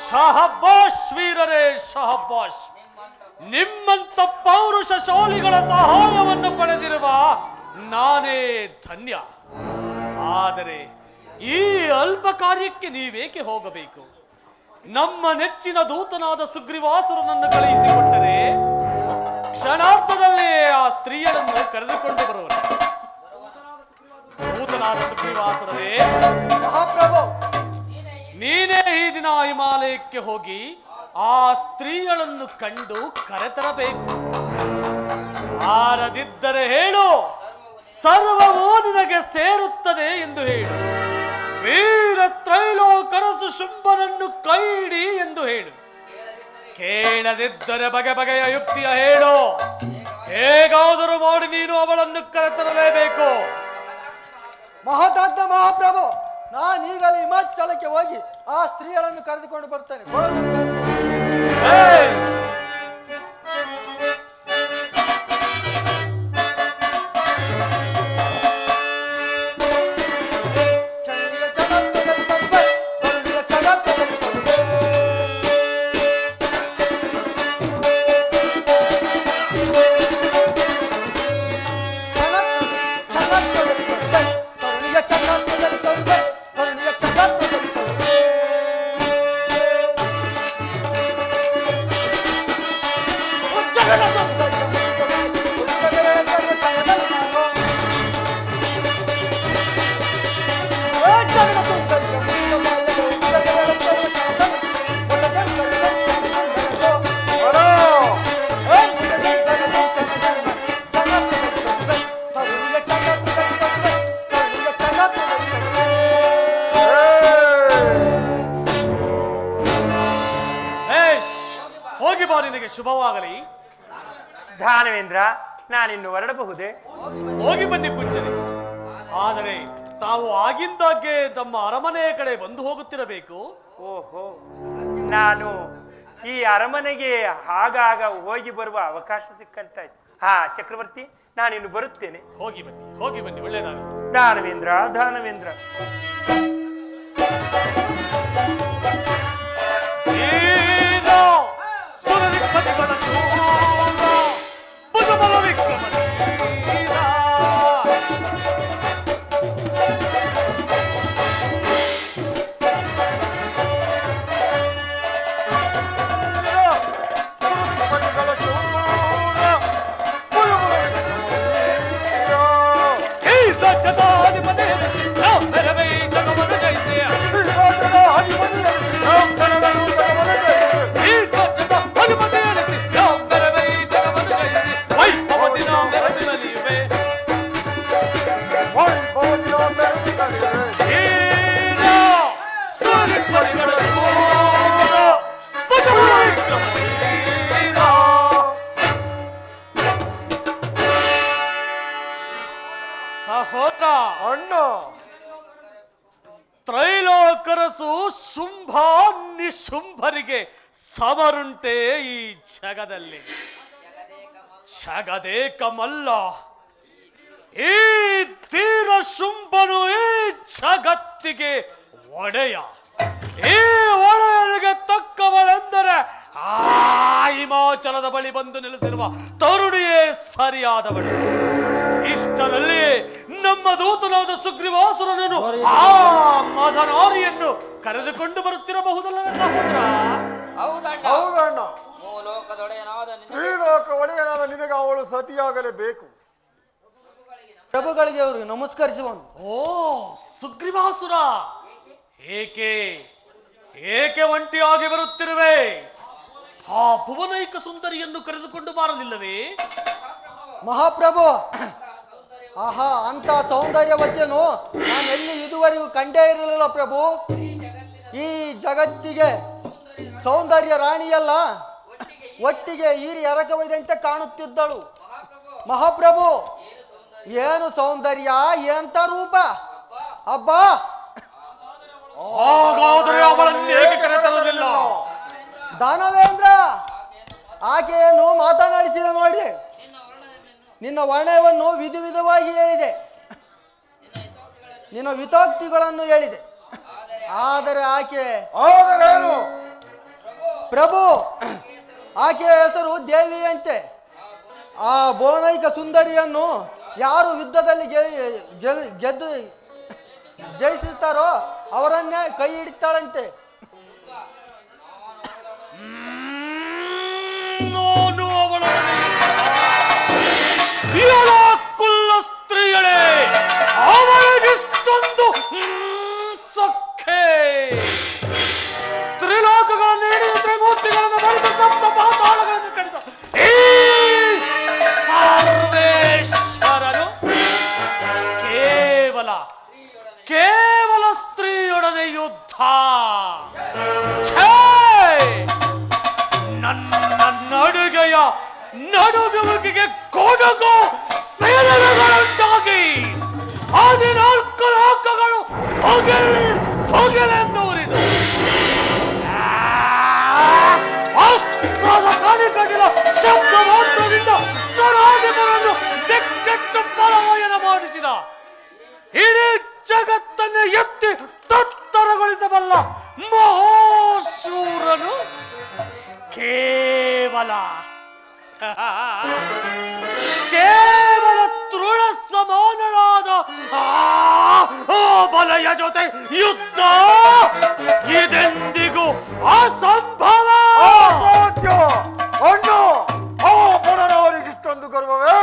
ಶಹಬ್ಬಾಷ್ ವೀರರೇ, ಶಹಬ್ಬಾಷ್. ನಿಮ್ಮಂತ ಪೌರುಷಶಾಲಿಗಳ ಸಹಾಯವನ್ನು ಪಡೆದಿರುವ ನಾನೇ ಧನ್ಯ. ಆದರೆ ಈ ಅಲ್ಪ ಕಾರ್ಯಕ್ಕೆ ನೀವೇಕೆ ಹೋಗಬೇಕು? ನಮ್ಮ ನೆಚ್ಚಿನ ದೂತನಾದ ಸುಗ್ರೀವಾಸುರನನ್ನು ಕಳುಹಿಸಿಕೊಟ್ಟರೆ ಕ್ಷಣಾರ್ಥದಲ್ಲೇ ಆ ಸ್ತ್ರೀಯರನ್ನು ಕರೆದುಕೊಂಡು ಬರುವರು. ದೂತನಾದ ಸುಗ್ರೀವಾಸುರನೇ, ಮಹಾಪ್ರಭು, ನೀನೇ ಈ ದಿನ ಹಿಮಾಲಯಕ್ಕೆ ಹೋಗಿ ಆ ಸ್ತ್ರೀಗಳನ್ನು ಕಂಡು ಕರೆತರಬೇಕು. ಆರದಿದ್ದರೆ ಹೇಳು, ಸರ್ವವೂ ನಿನಗೆ ಸೇರುತ್ತದೆ ಎಂದು ಹೇಳು. ವೀರ ತ್ರೈಲೋಕರಸು ಶುಂಭನನ್ನು ಕೈಡಿ ಎಂದು ಹೇಳು. ಕೇಳದಿದ್ದರೆ ಬಗೆ ಬಗೆಯ ಯುಕ್ತಿಯ ಹೇಳು. ಹೇಗಾದರೂ ಮಾಡಿ ನೀನು ಅವಳನ್ನು ಕರೆತರಲೇಬೇಕು. ಮಹಾದಾಂತ ಮಹಾಪ್ರಭು, ನಾನೀಗಲೇ ಹಿಮಾಚಲಕ್ಕೆ ಹೋಗಿ ಆ ಸ್ತ್ರೀಗಳನ್ನು ಕರೆದುಕೊಂಡು ಬರ್ತೇನೆ. ಹೋಗಿ ಬಾ, ನಿನಗೆ ಶುಭವಾಗಲಿ. ದಾನವೇಂದ್ರ, ನಾನಿನ್ನು ಹೊರಡಬಹುದೇ? ಹೋಗಿ ಬನ್ನಿ ಪೂಜ್ಯರೇ. ಆದರೆ ತಾವು ಆಗಿಂದಾಗ್ಗೆ ತಮ್ಮ ಅರಮನೆಯ ಕಡೆ ಬಂದು ಹೋಗುತ್ತಿರಬೇಕು. ಓಹೋ, ನಾನು ಈ ಅರಮನೆಗೆ ಆಗಾಗ ಹೋಗಿ ಬರುವ ಅವಕಾಶ ಸಿಕ್ಕಂತಾಯ್ತು. ಹಾ ಚಕ್ರವರ್ತಿ, ನಾನಿನ್ನು ಬರುತ್ತೇನೆ. ಹೋಗಿ ಬನ್ನಿ, ಹೋಗಿ ಬನ್ನಿ, ಒಳ್ಳೆಯದಾಗಲಿ. ದಾನವೇಂದ್ರ, ದಾನವೇಂದ್ರ. ಅಣ್ಣ, ತ್ರೈಲೋಕರಸು ಶುಂಭ ನಿಶುಂಭರಿಗೆ ಸಮರುಂಟೆ ಈ ಜಗದಲ್ಲಿ. ಜಗದೇಕಮಲ್ಲ, ಈ ತೀರ ಶುಂಭನು ಈ ಜಗತ್ತಿಗೆ ಒಡೆಯ. ಈ ಒಡೆಯನಿಗೆ ತಕ್ಕವಳೆಂದರೆ ಆ ಹಿಮಾಚಲದ ಬಳಿ ಬಂದು ನೆಲೆಸಿರುವ ತರುಣಿಯೇ ಸರಿಯಾದವಳು. ಇಷ್ಟರಲ್ಲಿ ನಮ್ಮ ದೂತನಾದ ಸುಗ್ರೀವಾಸುರನನ್ನು ಆ ಮದನಾರಿಯನ್ನು ಕರೆದುಕೊಂಡು ಬರುತ್ತಿರಬಹುದಲ್ಲವೇ ಸಹೋದರ? ಹೌದಣ್ಣ, ತ್ರಿಲೋಕ ಒಡೆಯನಾದ ನಿನಗೆ ಅವಳು ಸತಿಯಾಗಲೇಬೇಕು. ಪ್ರಭುಗಳಿಗೆ ಅವರು ನಮಸ್ಕರಿಸುವನು. ಓ ಸುಗ್ರೀವಾಸುರ, ಏಕೆ ಏಕೆ ಒಂಟಿಯಾಗಿ ಬರುತ್ತಿರುವೆ? ಆ ಭುವನೈಕ ಸುಂದರಿಯನ್ನು ಕರೆದುಕೊಂಡು ಬಾರಲಿಲ್ಲವೇ? ಮಹಾಪ್ರಭು, ಆಹಾ, ಅಂತ ಸೌಂದರ್ಯವತಿಯನ್ನು ನಾನು ಎಲ್ಲಿ ಇದುವರೆಗೂ ಕಂಡೇ ಇರಲಿಲ್ಲ ಪ್ರಭು. ಈ ಜಗತ್ತಿಗೆ ಸೌಂದರ್ಯ ರಾಣಿಯಲ್ಲ, ಒಟ್ಟಿಗೆ ಈರಿ ಎರಕವೈದಂತೆ ಕಾಣುತ್ತಿದ್ದಳು. ಮಹಾಪ್ರಭು, ಏನು ಸೌಂದರ್ಯ, ಎಂತ ರೂಪ! ಅಬ್ಬಾ, ಹಾಗಾದರೆ ಅವಳನ್ನು ಏಕೆ ಕರೆತರಲಿಲ್ಲ? ದಾನವೇಂದ್ರ ಆಕೆಯನ್ನು ಮಾತನಾಡಿಸಿದ ನೋಡಿ. ನಿನ್ನ ವರ್ಣವನ್ನು ವಿಧ ವಿಧವಾಗಿ ಹೇಳಿದೆ, ನಿನ್ನ ಹಿತೋಕ್ತಿಗಳನ್ನು ಹೇಳಿದೆ. ಆದರೆ ಆಕೆ ಆದರೇನು ಪ್ರಭು, ಆಕೆಯ ಹೆಸರು ದೇವಿ ಅಂತೆ. ಆ ಬೋನೈಕ ಸುಂದರಿಯನ್ನು ಯಾರು ಯುದ್ಧದಲ್ಲಿ ಗೆದ್ದು ಜಯಿಸುತ್ತಾರೋ ಅವರನ್ನೇ ಕೈ ಹಿಡಿತಾಳಂತೆ. ನಾನು ಕುಲ್ಲ ಸ್ತ್ರೀಯಳೇ, ಅವಳಿಗಿಷ್ಟೊಂದು ಸೊಕ್ಕೆ. ತ್ರಿಲೋಕಗಳನ್ನು ಹಿಡಿದು ತ್ರಿಮೂರ್ತಿಗಳನ್ನು ಮರೆತು ಸಪ್ತ ಪಾತಾಳಗಳನ್ನು ಕಡಿದ ಈ ಸರ್ವೇಶ್ವರನು ಕೇವಲ ಸ್ತ್ರೀಯೊಡನೆ ಯುದ್ಧ. ನನ್ನ ನಡುಗೆಯ ನಡುಗುವಿಕೆಗೆ ಕೊಡಗು ಸೇನೆಗಳುಂಟಾಗಿ 14 ಲೋಕಗಳು ಹೊಗೆಲೆಂದು ಉರಿದು ಅಸ್ತ್ರದ ಕಣಿಕಟಿಲ ಶಬ್ದ ಮಾತ್ರದಿಂದ ಸ್ವರಾಜಕರನ್ನು ದಿಕ್ಕೆಟ್ಟು ಪರವಯನ ಮಾಡಿಸಿದ. ಇಡೀ ಜಗತ್ತನ್ನೇ ಎತ್ತಿ ತತ್ತರಗೊಳಿಸಬಲ್ಲ ಮಹಾಶೂರನು ಕೇವಲ ತೃಣ ಸಮಾನರಾದ ಬಲೆಯ ಜೊತೆ ಯುದ್ಧ ಇದೆಂದಿಗೂ ಅಸಂಭವ. ಅಸಾಧ್ಯ ಅಣ್ಣ. ಆ ಪುನರವರಿಗೆ ಇಷ್ಟೊಂದು ಗರ್ವವೇ?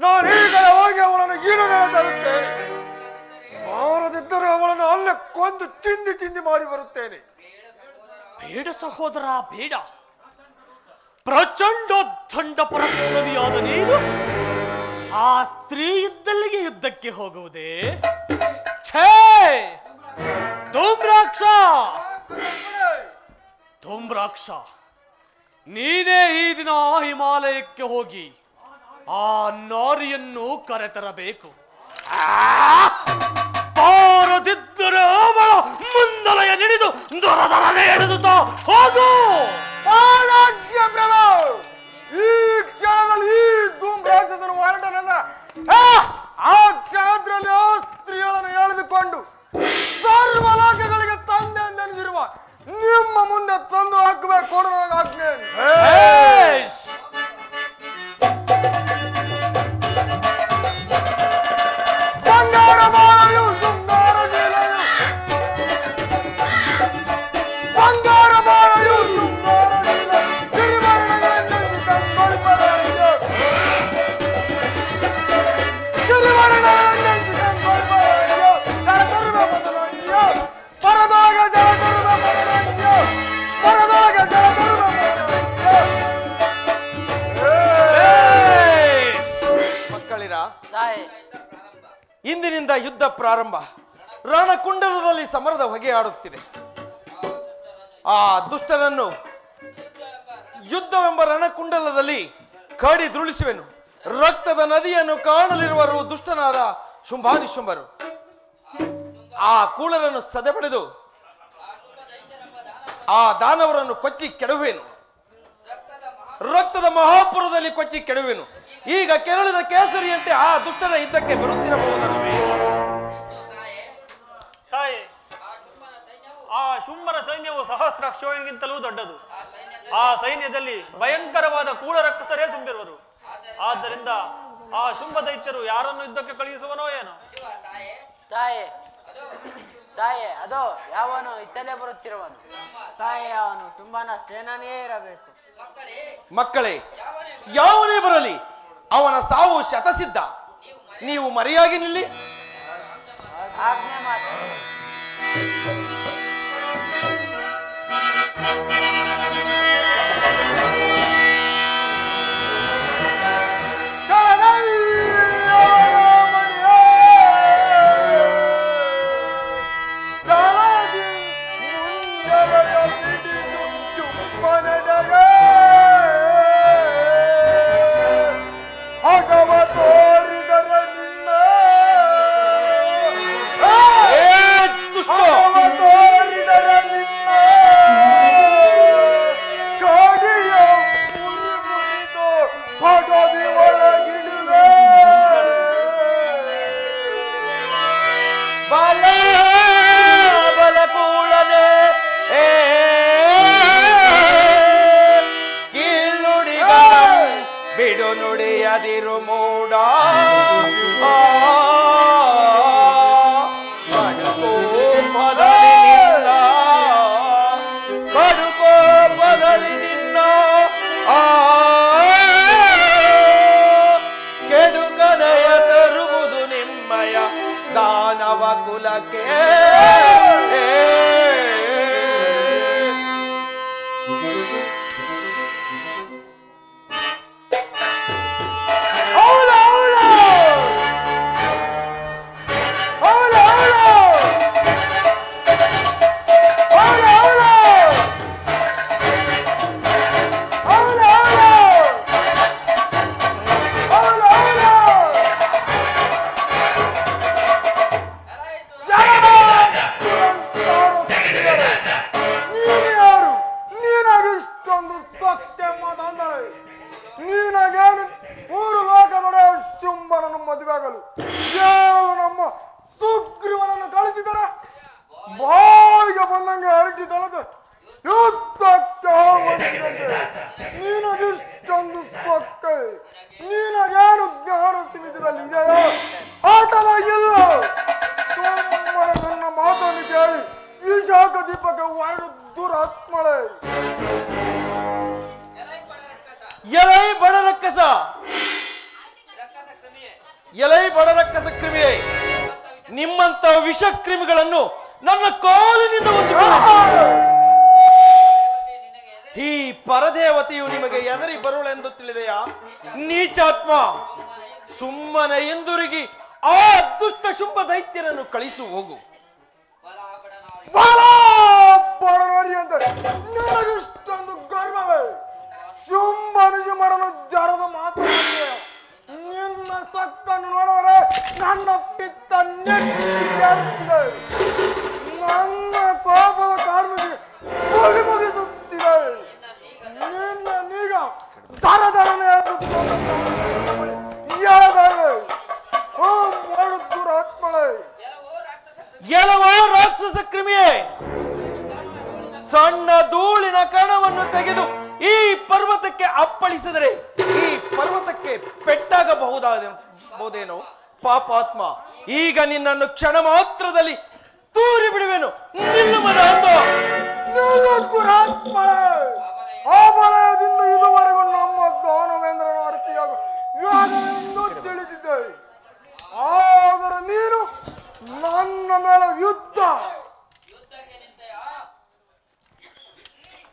ನಾನು ಈಗಲೇ ಹೋಗಿ ಅವಳನ್ನು ಈಡುದರ ತರುತ್ತೇನೆ. ಬಾರದಿದ್ದರೆ ಅವಳನ್ನು ಅಲ್ಲೇ ಕೊಂದು ಚಿಂದಿ ಮಾಡಿ ಬರುತ್ತೇನೆ. ಬೇಡ ಸಹೋದರ, ಬೇಡ. ಪ್ರಚಂಡ ದಂಡ ಪರಾಕ್ರಮಿಯಾದ ನೀನು ಆ ಸ್ತ್ರೀ ಇದ್ದಲ್ಲಿಗೆ ಯುದ್ಧಕ್ಕೆ ಹೋಗುವುದೇ? ಛೇ, ಧೂಮ್ರಾಕ್ಷ, ನೀನೇ ಈ ದಿನ ಹಿಮಾಲಯಕ್ಕೆ ಹೋಗಿ ಆ ನಾರಿಯನ್ನು ಕರೆತರಬೇಕು. ಬಾರದಿದ್ದರೆ ಅವಳ ಮುಂದಲೆಯ ನಿಡಿದು ದೊರದರನೆ ಎಳೆದುತ್ತಾ ಹೋಗು. ಪ್ರಭು, ಈ ಕ್ಷಣದಲ್ಲಿ ಈ ಧೂಮ್ರಾಕ್ಷಸನು ಹೊರಟನಲ್ಲ, ಆ ಕ್ಷಣದಲ್ಲಿ ಆ ಸ್ತ್ರೀಗಳನ್ನು ಎಳೆದುಕೊಂಡು ಸರ್ವಲೋಕಗಳಿಗೆ ತಂದೆ ಎಂದೆನಿಸಿರುವ ನಿಮ್ಮ ಮುಂದೆ ತಂದು ಹಾಕಬೇಕು. ಆಜ್ಞೆ. ಬಂಗಾರ ಮಾಲೆಯು ಸುಂದರ ಶೀಲೆಯು, ಬಂಗಾರ ಮಾಲೆಯು ಸುಂದರ ಶೀಲೆಯು, ಗಿರಿವರ್ಣಗಳನ್ನೆಂದು ಕಂಗೊಳಿಸಬೇಕು, ಗಿರಿವರ್ಣಗಳನ್ನೆಂದು ಕಂಗೊಳಿಸಬೇಕು. ಜಲತರುವೆ ಮೊದಲಂಜು, ಪರದೊಳಗೆ ಜಲತರುವೆ ಮೊದಲಂಜು, ಪರದೊಳಗೆ ಜಲತರುವೆ ಮೊದಲಂಜು. ಮಕ್ಕಳಿರ, ಇಂದಿನಿಂದ ಯುದ್ಧ ಪ್ರಾರಂಭ. ರಣಕುಂಡಲದಲ್ಲಿ ಸಮರದ ಹೊಗೆ ಆಡುತ್ತಿದೆ. ಆ ದುಷ್ಟರನ್ನು ಯುದ್ಧವೆಂಬ ರಣಕುಂಡಲದಲ್ಲಿ ಕಡಿದುರುಳಿಸುವೆನು. ರಕ್ತದ ನದಿಯನ್ನು ಕಾಣಲಿರುವರು ದುಷ್ಟನಾದ ಶುಂಭಾನಿಶುಂಭರು. ಆ ಕೂಳರನ್ನು ಸದೆಬಡಿದು ಆ ದಾನವರನ್ನು ಕೊಚ್ಚಿ ಕೆಡವುವೆನು. ರಕ್ತದ ಮಹಾಪುರದಲ್ಲಿ ಕೊಚ್ಚಿ ಕೆಡವುವೆನು. ಈಗ ಕೆರಳಿದ ಕೇಸರಿಯಂತೆ ಆ ದುಷ್ಟರ ಯುದ್ಧಕ್ಕೆ ಬರುತ್ತಿರಬಹುದಲ್ಲವೇ? ತಾಯಿ, ಆ ಶುಂಭರ ಸೈನ್ಯವು ಸಹಸ್ರ ಅಕ್ಷೋಹಿಣಿಗಿಂತಲೂ ದೊಡ್ಡದು. ಆ ಸೈನ್ಯದಲ್ಲಿ ಭಯಂಕರವಾದ ಕೂಳ ರಕ್ಕಸರೇ ತುಂಬಿರುವರು. ಆದ್ದರಿಂದ ಆ ಶುಂಭ ದೈತ್ಯರು ಯಾರನ್ನು ಯುದ್ಧಕ್ಕೆ ಕಳುಹಿಸುವನೋ ಏನೋ. ತಾಯೇ, ಅದೋ ಯಾವನು ಇತ್ತಲೇ ಬರುತ್ತಿರುವನು. ತಾಯೇ, ಅವನು ಶುಂಭನ ಸೇನಾನಿಯೇ ಇರಬೇಕು. ಮಕ್ಕಳೇ, ಯಾವನೇ ಬರಲಿ ಅವನ ಸಾವು ಶತಸಿದ್ಧ. ನೀವು ಮರೆಯಾಗಿ ನಿಲ್ಲಿ. ಆಜ್ಞೆ ಮಾತು. ನುಡಿಯದಿರು ಮೂಡ ಕಡುಕೋಪದಲ್ಲಿ ನಿನ್ನ ಕೆಡುಕನೆಯ ತರುವುದು ನಿಮ್ಮಯ ದಾನವ ಕುಲಕ್ಕೆ ನೀನಾಗೇನು ಮೂರು ಲೋಕದೊಡೆ ಶುಂಭನನ್ನು ಮದುವೆಯಾಗಲು ಕೇವಲ ನಮ್ಮ ಸುಗ್ರೀವನನ್ನು ಕಳಿಸಿದರೆ ಬಾಯಿಗೆ ಬಂದಂಗೆ ಅರಟಿ ತಲದು ಯುದ್ಧಕ್ಕೆ ಹೋಗುವಂತೆ ನೀನಗಿಷ್ಟೊಂದು ಸೊಕ್ಕೆ ನೀನಾಗೇನು ಜ್ಞಾನ ಸ್ಥಿಮಿತದಲ್ಲಿ ಇದೆಯೋ ಅಥವಾ ಇಲ್ಲ ಸುಮ್ಮನೆ ನನ್ನ ಮಾತನ್ನು ಕೇಳಿ ಈ ಶಾಖ ದೀಪಕ್ಕೆ ಹೊರಡು ದುರಾತ್ಮಳೆ. ಎಲೈ ಬಡ ರಕ್ಕಸ, ಎಲೈ ಬಡ ರಕ್ಕಸ ಕ್ರಿಮಿಯೇ, ನಿಮ್ಮಂತ ವಿಷ ಕ್ರಿಮಿಗಳನ್ನು ನನ್ನ ಕಾಲಿನಿಂದ ಒಸಿಕೊಳ್ಳಿ. ಈ ಪರದೇವತೆಯು ನಿಮಗೆ ಎದರಿ ಬರುಳೆಂದು ತಿಳಿದೆಯಾ? ನೀಚಾತ್ಮ, ಸುಮ್ಮನೆ ಹಿಂದಿರುಗಿ ಆ ದುಷ್ಟ ಶುಂಭ ದೈತ್ಯರನ್ನು ಕಳಿಸು ಹೋಗು. ಬಡನರಿ ಅಂತ ನಿನಗಿಷ್ಟೊಂದು ಗರ್ವವೇ? ಶುಂಭನಿಶುಮರನು ಜರದ ಮಾತಾಡಿದೆ. ನಿನ್ನ ಸಕ್ಕನ್ನು ನೋಡಿದರೆ ನನ್ನ ಪಿತ್ತ ನೆಟ್ಟಿದೆ, ನನ್ನ ಕೋಪದ ಕಾರ್ಮಿಕ ಮುಗಿಸುತ್ತಿದೆ. ನಿನ್ನ ನೀಗ ದರ ದರನೆ ದುರಾತ್ಮಳೆ. ಎಲವ ರಾಕ್ಷಸ ಕ್ರಿಮಿಯೇ, ಸಣ್ಣ ಧೂಳಿನ ಕಣವನ್ನು ತೆಗೆದು ಈ ಪರ್ವತಕ್ಕೆ ಅಪ್ಪಳಿಸಿದರೆ ಈ ಪರ್ವತಕ್ಕೆ ಪೆಟ್ಟಾಗಬಹುದೇನೋ ಪಾಪಾತ್ಮ. ಈಗ ನಿನ್ನನ್ನು ಕ್ಷಣ ಮಾತ್ರದಲ್ಲಿ ತೂರಿ ಬಿಡುವೆನು. ಆ ಬಲಯದಿಂದ ಇದುವರೆಗೂ ನಮ್ಮ ದಾನವೇಂದ್ರನ ಅರಸಿಯಾಗ ಯಾಗವೆಂದು ತಿಳಿದಿದ್ದೆ. ಆದರೆ ನೀನು ನನ್ನ ಮೇಲೆ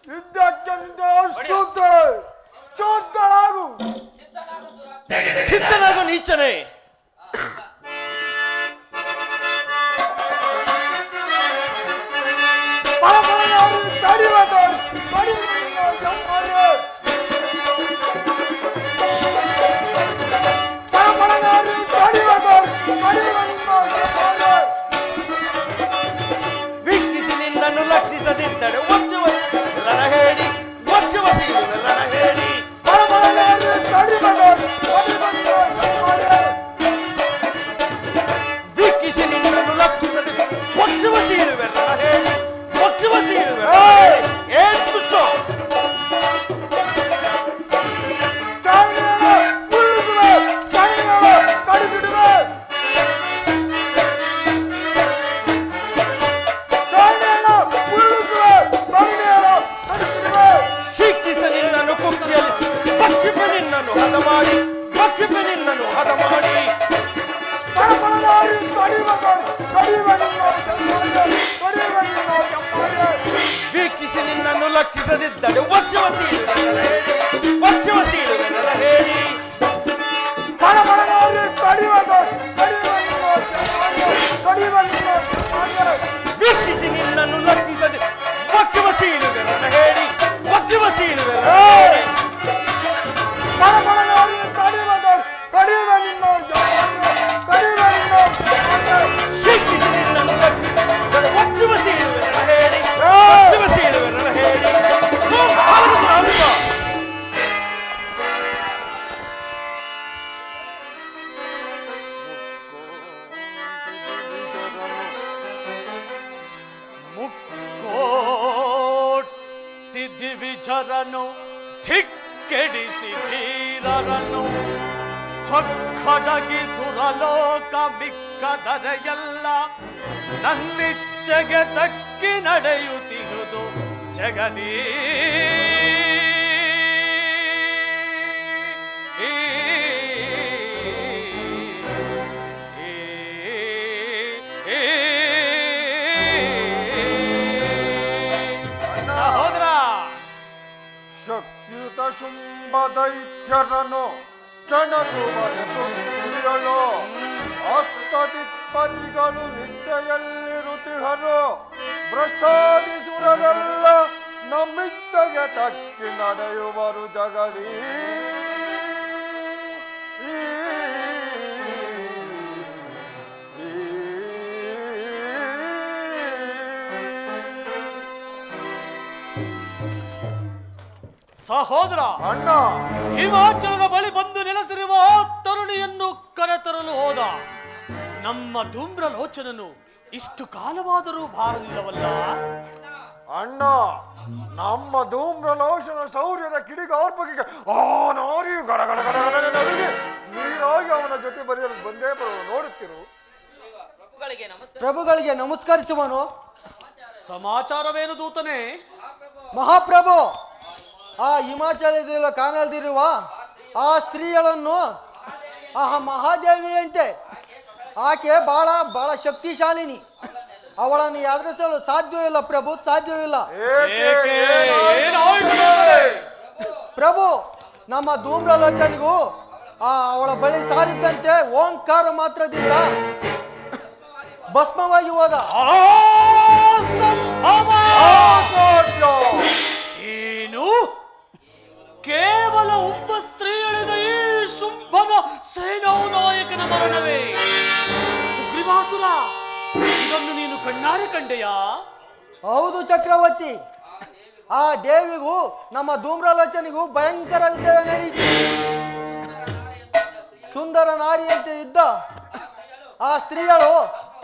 ಯುದ್ಧಕ್ಕೆ ನಿಂತ ಶುದ್ಧಳಾಗು. ಸಿದ್ಧನಾಗು ನೀಚನೆ. ವೀಕ್ಷಿಸಿ ನಿನ್ನನ್ನು ಲಕ್ಷಿಸದಿದ್ದರೆ ಒಚ್ಚುವ ರಣ ಹೇಳಿ, ಒಚ್ಚುವ ರಣ ಹೇಳಿ. ವೀಕ್ಷಿಸಿ ನಿನ್ನನ್ನು ಲಕ್ಷಿಸದೆ ಒಚ್ಚುವ ಸೀಳುವೆ ರಣ ಹೇಳಿ, ಒಚ್ಚುವ ಸೀಳುವೆ. ಏನ್ ದುಷ್ಟ ವೀಕ್ಷಿಸಿ ನಿನ್ನನ್ನು ಲಕ್ಷಿಸದಿದ್ದರೆ ಒಚ್ಚುವ ಸೀಳುವೆ ಹೇಳಿ. ವೀಕ್ಷಿಸಿ ನಿನ್ನನ್ನು ಲಕ್ಷಿಸದೆ ಒಚ್ಚುವ ಸೀಳುವೆ ಹೇಳಿ, ಒಚ್ಚುವ ಸೀಳುವೆ ಹೇಳಿ. ಶಕ್ತಿಸಿ ನಿನ್ನನ್ನು ಲಕ್ಷಿಸದೆ ಒಚ್ಚುವ ಸೀಳುವೆ ಹೇಳಿ, ಒಚ್ಚುವ ಸೀಳುವೆ ಹೇಳಿ. ಮುಕ್ಕೋಟಿ ದಿವಿಜರನು ಧಿಕ್ಕ ಕೆಡಿಸಿ ಧೀರರನ್ನು ಸೊಕ್ಕಡಗಿ ಸುರಲೋಕ ಮಿಕ್ಕದರೆಯಲ್ಲ ನನ್ನಿಚ್ಛೆಗೆ ತಕ್ಕಿ ನಡೆಯುತ್ತಿರುವುದು ಜಗದೀ ಶಕ್ತಿಯುತ ಶುಂಭ ದೈತ್ಯರನ್ನು ಕೆಣಕು ಬರೆಸುತ್ತಿಯಳು ಅಷ್ಟದಿಕ್ಪತಿಗಳು ನಿಶ್ಚೆಯಲ್ಲಿರುತ್ತಿಹರು ಭ್ರಷ್ಟಾದಿಸುರರೆಲ್ಲ ನಮ್ಮಿಚ್ಛೆಗೆ ತಕ್ಕಿ ನಡೆಯುವರು ಜಗದೀ ಸಹೋದರ ಅಣ್ಣ ಹಿಮಾಚಲದ ಬಳಿ ಬಂದು ನೆಲೆಸಿರುವ ಆ ತರುಣಿಯನ್ನು ಕರೆತರಲು ಹೋದ ನಮ್ಮ ಧೂಮ್ರಲೋಚನನು ಇಷ್ಟು ಕಾಲವಾದರೂ ಬಾರಲಿಲ್ಲವಲ್ಲ ಅಣ್ಣ ನಮ್ಮ ಧೂಮ್ರಲೋಚನ ಶೌರ್ಯದ ಕಿಡಿಗಾರ್ಪಕ್ಕೆ ಆ ನಾರಿಯು ಗಡಗಡ ಗಡಗಡ ನಡುವೆ ನೀರಾಗಿ ಅವನ ಜೊತೆ ಬರೆಯಲು ಬಂದೇ ಬರುವ ನೋಡುತ್ತಿರು ಪ್ರಭುಗಳಿಗೆ ನಮಸ್ಕರಿಸುವನು. ಸಮಾಚಾರವೇನು ದೂತನೇ? ಮಹಾಪ್ರಭು, ಆ ಹಿಮಾಚಲದಲ್ಲಿ ಕಾಣಲ್ದಿರುವ ಆ ಸ್ತ್ರೀಗಳನ್ನು ಆ ಮಹಾದೇವಿಯಂತೆ ಆಕೆ ಬಹಳ ಬಹಳ ಶಕ್ತಿಶಾಲಿನಿ. ಅವಳನ್ನು ಎದುರಿಸಲು ಸಾಧ್ಯವಿಲ್ಲ ಪ್ರಭು, ಸಾಧ್ಯವಿಲ್ಲ. ಪ್ರಭು, ನಮ್ಮ ಧೂಮ್ರಲೋಚನಿಗೂ ಅವಳ ಬಳಿ ಸಾರಿದ್ದಂತೆ ಓಂಕಾರ ಮಾತ್ರದಿಂದ ಭಸ್ಮವಾಗಿ ಹೋದ. ಏನು? ಕೇವಲ ಒಬ್ಬ ಸ್ತ್ರೀ ಎಳೆದ ಈ ಶುಂಭನ ಸೇನಾ ನಾಯಕನ ಮರಣವೇ? ಸುಗ್ರೀವಾಸುರ, ಇದನ್ನು ನೀನು ಕಣ್ಣಾರೆ ಕಂಡೆಯಾ? ಹೌದು ಚಕ್ರವರ್ತಿ, ಆ ದೇವಿಗೂ ನಮ್ಮ ಧೂಮ್ರಲೋಚನಿಗೂ ಭಯಂಕರ ಯುದ್ಧ ನಡೆಯಿತು. ಸುಂದರ ನಾರಿಯಂತೆ ಇದ್ದ ಆ ಸ್ತ್ರೀಗಳು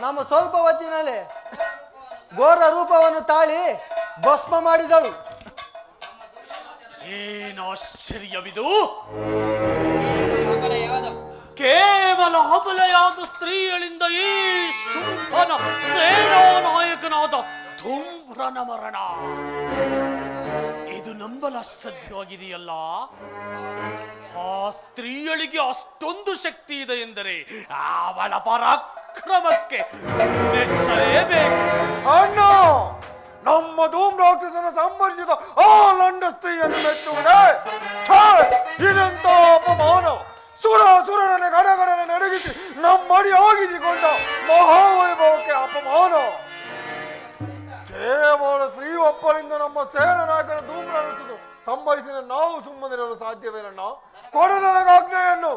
ನಮ್ಮ ಸ್ವಲ್ಪ ಹೊತ್ತಿನಲ್ಲಿ ಘೋರ ರೂಪವನ್ನು ತಾಳಿ ಭಸ್ಮ ಮಾಡಿದಳು. ಏನು ಆಶ್ಚರ್ಯವಿದು! ಕೇವಲ ಅಬಲೆಯಾದ ಸ್ತ್ರೀಗಳಿಂದ ಈ ಶುಂಭನ ಸೇನಾ ನಾಯಕನಾದ ಧೂಮ್ರನ ಮರಣ, ಇದು ನಂಬಲು ಅಸಾಧ್ಯವಾಗಿದೆಯಲ್ಲ. ಆ ಸ್ತ್ರೀಯಳಿಗೆ ಅಷ್ಟೊಂದು ಶಕ್ತಿ ಇದೆ ಎಂದರೆ ಅವಳ ಪರಾಕ್ರಮಕ್ಕೆ ಮೆಚ್ಚಲೇಬೇಕು. ಅಣ್ಣ, ನಮ್ಮ ಧೂಮ್ರಾಕ್ಷಸನ ಸಂಹರಿಸಿದ ಆ ಲಂಡ ಸ್ತ್ರೀಯನ್ನು ಮೆಚ್ಚುವುದೇ? ಇದೆಂತ ಅಪಮಾನ! ಸುರನನೆ ಗಡಗಡನೆ ನಡಗಿಸಿ ನಮ್ಮಡಿ ಆಗಿಸಿಕೊಂಡ ಮಹಾವೈಭವಕ್ಕೆ ಅಪಮಾನ. ಕೇವಲ ಶ್ರೀ ಒಪ್ಪಳಿಂದ ನಮ್ಮ ಸೇನಾ ನಾಯಕನ ಧೂಮ್ರಾಕ್ಷಸ ಸಂಹರಿಸಿದ ನಾವು ಸುಮ್ಮನಿರಲು ಸಾಧ್ಯವೇನಣ್ಣ? ಕೊಡು ನನಗೆ ಆಜ್ಞೆಯನ್ನು.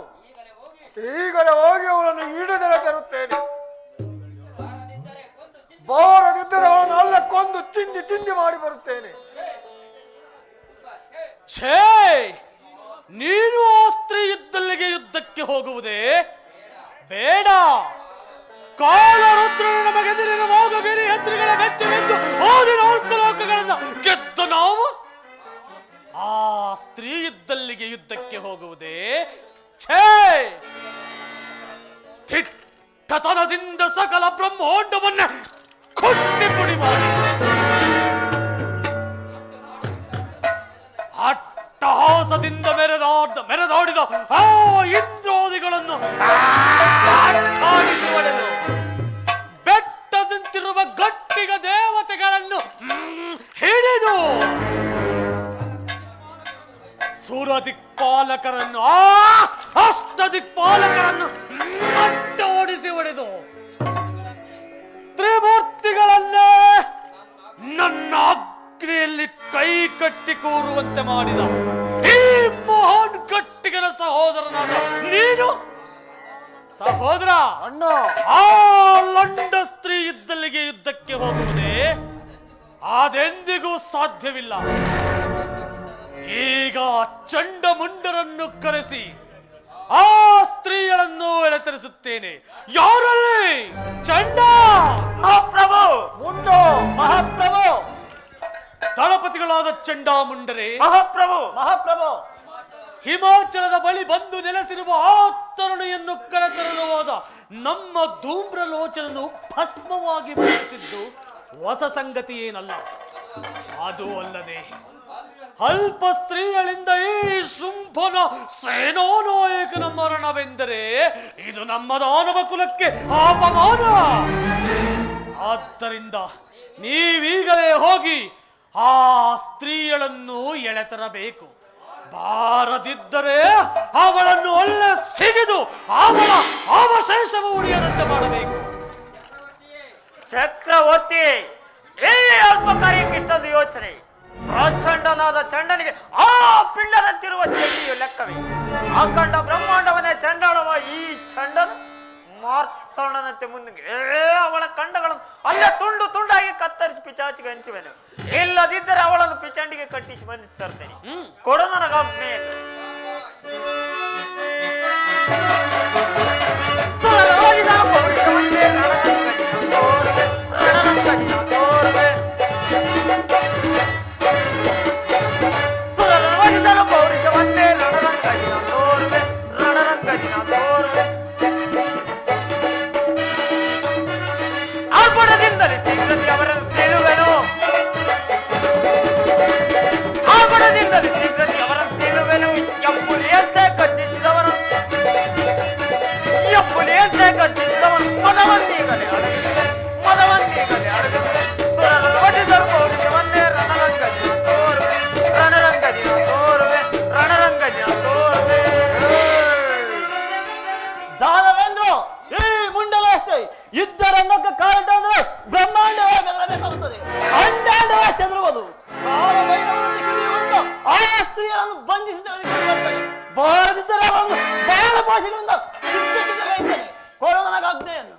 ಈಗಲೇ ಹೋಗಿ ಅವಳನ್ನು ಹಿಡಿದೆಳೆ ತರುತ್ತೇನೆ. ಬಾರದಿದ್ದರೆ ಅವನು ಅಲ್ಲ ಕೊಂದು ಚಿಂದಿ ಚಿಂದಿ ಮಾಡಿ ಬರುತ್ತೇನೆ. ಛೇ, ನೀನು ಆ ಸ್ತ್ರೀ ಇದ್ದಲ್ಲಿಗೆ ಯುದ್ಧಕ್ಕೆ ಹೋಗುವುದೇ? ಬೇಡ. ಕಾಲರುದ್ರನು ನಮಗೆದಿರಿರುವಾಗ ಬೇರೆ ಹೆದ್ರಿಗಳ ಬೆಚ್ಚವೆಂದು ಹೋದ 4 ಲೋಕಗಳನ್ನು ಗೆದ್ದ ನಾವು ಆ ಸ್ತ್ರೀ ಇದ್ದಲ್ಲಿಗೆ ಯುದ್ಧಕ್ಕೆ ಹೋಗುವುದೇ? ಛೇ, ದಿಟ್ಟತನದಿಂದ ಸಕಲ ಬ್ರಹ್ಮಾಂಡವನ್ನ ಕೊಟ್ಟಿ ಪುಡಿ ಮಾಡಿ ಅಟ್ಟಹಾಸದಿಂದ ಮೆರೆದಾಡಿದ ಆ ಇಂದ್ರಾದಿಗಳನ್ನು ಬೆಟ್ಟದಂತಿರುವ ಗಟ್ಟಿಗ ದೇವತೆಗಳನ್ನು ಹಿಡಿದು ಸುರದಿಕ್ಪಾಲಕರನ್ನು ಅಷ್ಟದಿಕ್ಪಾಲಕರನ್ನು ಅಡ್ಡೋಡಿಸಿ ಹೊಡೆದು ತ್ರಿಮೂರ್ತಿಗಳನ್ನೇ ನನ್ನ ಅಗ್ನಿಯಲ್ಲಿ ಕೈ ಕಟ್ಟಿ ಕೂರುವಂತೆ ಮಾಡಿದ ಈ ಮಹಾನ್ ಗಟ್ಟಿಗನ ಸಹೋದರನಾದ ನೀನು ಸಹೋದರ ಅಣ್ಣ, ಆ ಲಂಡ ಸ್ತ್ರೀ ಇದ್ದಲ್ಲಿಗೆ ಯುದ್ಧಕ್ಕೆ ಹೋಗುವುದೇ? ಅದೆಂದಿಗೂ ಸಾಧ್ಯವಿಲ್ಲ. ಈಗ ಚಂಡಮುಂಡರನ್ನು ಕರೆಸಿ ಆ ಸ್ತ್ರೀಗಳನ್ನು ಎಳೆತರಿಸುತ್ತೇನೆ. ಯಾರಲ್ಲಿ? ಚಂಡ! ಮಹಾಪ್ರಭು! ಮುಂಡ! ಮಹಾಪ್ರಭು! ದಳಪತಿಗಳಾದ ಚಂಡಾಮುಂಡರೇ, ಮಹಾಪ್ರಭು! ಮಹಾಪ್ರಭು, ಹಿಮಾಚಲದ ಬಳಿ ಬಂದು ನೆಲೆಸಿರುವ ಆ ತರುಣಿಯನ್ನು ಕರೆತರಲು ಹೋದ ನಮ್ಮ ಧೂಮ್ರಲೋಚನನು ಭಸ್ಮವಾಗಿ ಬೆಳೆಸಿದ್ದು ಹೊಸ ಸಂಗತಿ ಏನಲ್ಲ. ಅದು ಅಲ್ಲದೆ ಅಲ್ಪ ಸ್ತ್ರೀಯಳಿಂದ ಈ ಶುಂಭನ ಸೇನಾನಾಯಕನ ಮರಣವೆಂದರೆ ಇದು ನಮ್ಮ ದಾನವ ಕುಲಕ್ಕೆ ಅಪಮಾನ. ಆದ್ದರಿಂದ ನೀವೀಗಲೇ ಹೋಗಿ ಆ ಸ್ತ್ರೀಯಳನ್ನು ಎಳೆತರಬೇಕು. ಬಾರದಿದ್ದರೆ ಅವಳನ್ನು ಒಳ್ಳೆ ಸಿಗಿದು ಅವಳ ಅವಶೇಷವು ಉಳಿಯದಂತೆ ಮಾಡಬೇಕು. ಚಕ್ರವರ್ತಿ, ಈ ಅಲ್ಪ ಕಾರ್ಯಕ್ಕೆ ಇಷ್ಟೊಂದು ಯೋಚನೆ. ಪ್ರಚಂಡನಾದ ಚಂಡನಿಗೆ ಆ ಪಿಂಡದಂತಿರುವ ಚಂಡಿಯು ಲೆಕ್ಕವೇ. ಅಖಂಡ ಬ್ರಹ್ಮಾಂಡವನ್ನೇ ಚಂಡಾಳುವ ಈ ಚಂಡನು ಮಾರ್ತರ್ಣನಂತೆ ಮುಂದೆ ಅವಳ ಕಂಡಗಳನ್ನು ಅಲ್ಲೇ ತುಂಡು ತುಂಡಾಗಿ ಕತ್ತರಿಸಿ ಪಿಚಾಚಿಗೆ ಹಂಚುವೆನು. ಇಲ್ಲದಿದ್ದರೆ ಅವಳನ್ನು ಪಿಚಂಡಿಗೆ ಕಟ್ಟಿಸಿ ಬಂದು ತರ್ತೇನೆ. ಕೊಡು ನನಗಾಜ್ಞೆಯನ್ನು. ಯುದ್ಧ ರಂಗಕ್ಕೆ ಕಾಲಿಟ್ಟ ಅಂದ್ರೆ ಬ್ರಹ್ಮಾಂಡವೇ ಬೆದರಬೇಕಾಗುತ್ತದೆ, ಅಂಡಾಂಡವೇ ಚದುರುವುದು. ಆ ಸ್ತ್ರೀಯನ್ನು ಬಂಧಿಸಿದ ಬಾರದಿದ್ದರೆ ಅವರನ್ನು ಬಾಳ ಭಾಷೆಗಳಿಂದ ಕೊಡೋ ನನಗೆ ಆಜ್ಞೆಯನ್ನು.